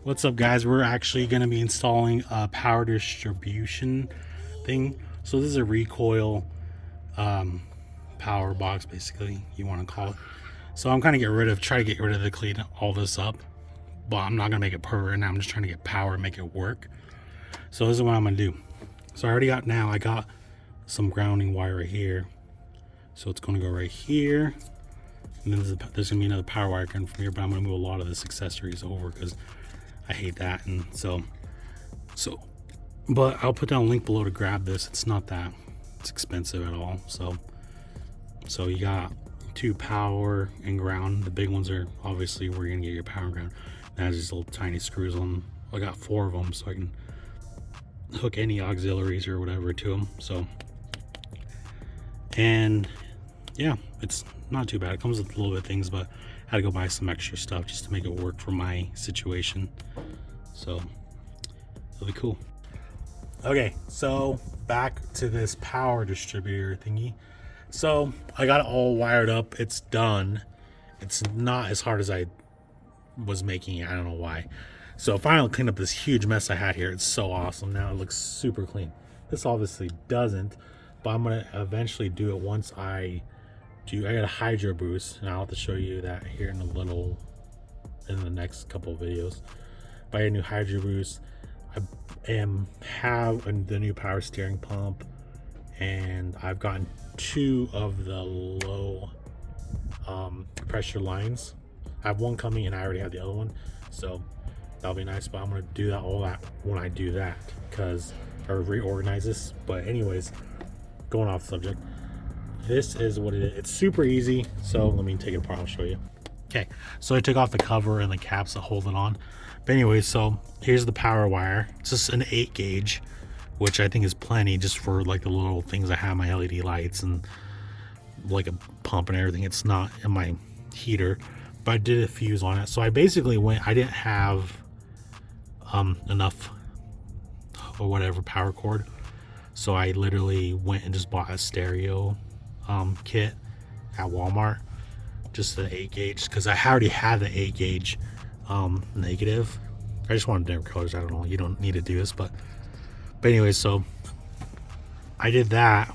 What's up, guys? We're actually going to be installing a power distribution thing. So this is a Recoil power box, basically, you want to call it. So I'm kind of try to get rid of the clean all this up, but I'm not gonna make it perfect right now. I'm just trying to get power and make it work. So this is what I'm gonna do. So I got some grounding wire right here. So it's gonna go right here, and then there's gonna be another power wire coming from here. But I'm gonna move a lot of this accessories over because I hate that. And but I'll put down a link below to grab this. It's not that it's expensive at all. So you got 2 power and ground. The big ones are obviously where you're gonna get your power and ground. That has these little tiny screws on them. I got 4 of them, so I can hook any auxiliaries or whatever to them. So, and yeah, it's not too bad. It comes with a little bit of things, but I had to go buy some extra stuff just to make it work for my situation. So it'll be cool. Okay, so back to this power distributor thingy. So I got it all wired up. It's done. It's not as hard as I was making it. I don't know why. So finally cleaned up this huge mess I had here. It's so awesome. Now it looks super clean. This obviously doesn't, but I'm gonna eventually do it once I got a hydro boost, and I'll have to show you that here in the next couple of videos. But I got a new hydro boost. Have the new power steering pump, and I've gotten 2 of the low pressure lines. I have one coming, and I already have the other one, so that'll be nice. But I'm gonna do all that when I do that, because I reorganize this. But anyways, going off subject, this is what it is. It's super easy. So let me take it apart. I'll show you. Okay, so I took off the cover and the caps that hold it on. But anyway, so here's the power wire. It's just an 8 gauge, which I think is plenty just for like the little things I have, my LED lights and like a pump and everything. It's not in my heater, but I did a fuse on it. So I basically I didn't have enough or whatever power cord. So I literally went and just bought a stereo kit at Walmart, just the 8 gauge, because I already had the 8 gauge negative. I just wanted different colors. I don't know, you don't need to do this, but anyway, so I did that.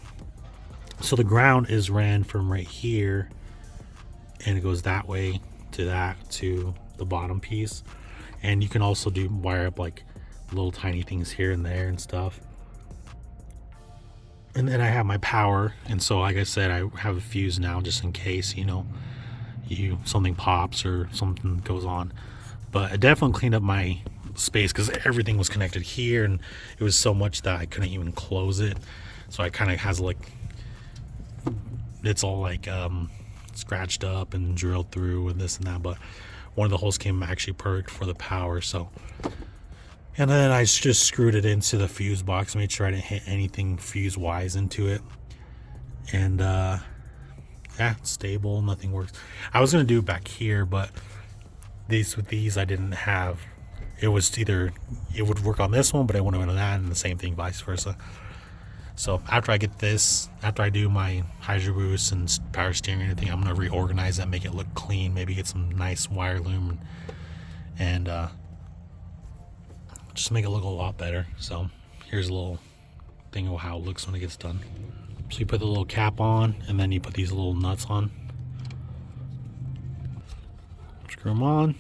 So the ground is ran from right here, and it goes that way to the bottom piece. And you can also wire up like little tiny things here and there and stuff. And then I have my power, and so like I said, I have a fuse now just in case, something pops or something goes on. But I definitely cleaned up my space because everything was connected here, and it was so much that I couldn't even close it. So I kind of has like, it's all like scratched up and drilled through and this and that, but one of the holes came actually perfect for the power. So, and then I just screwed it into the fuse box, made sure I didn't hit anything fuse wise into it, and yeah, it's stable, nothing works. I was gonna do it back here, but with these I didn't have. It was either it would work on this one, but I wouldn't on that, and the same thing vice versa. So after I do my hydro boost and power steering and everything, I'm gonna reorganize that, make it look clean, maybe get some nice wire loom and just make it look a lot better. So here's a little thing of how it looks when it gets done. So you put the little cap on, and then you put these little nuts on. Screw them on.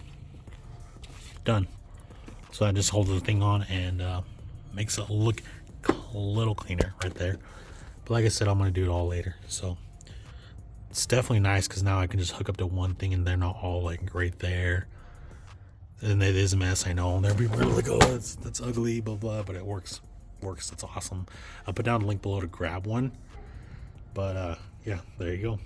Done. So that just holds the thing on and makes it look a little cleaner right there. But like I said, I'm going to do it all later. So it's definitely nice because now I can just hook up to one thing and they're not all like right there. And it is a mess, I know. And there'll be people like, oh, that's ugly, blah, blah. But it works. It's awesome. I'll put down a link below to grab one. But yeah, there you go.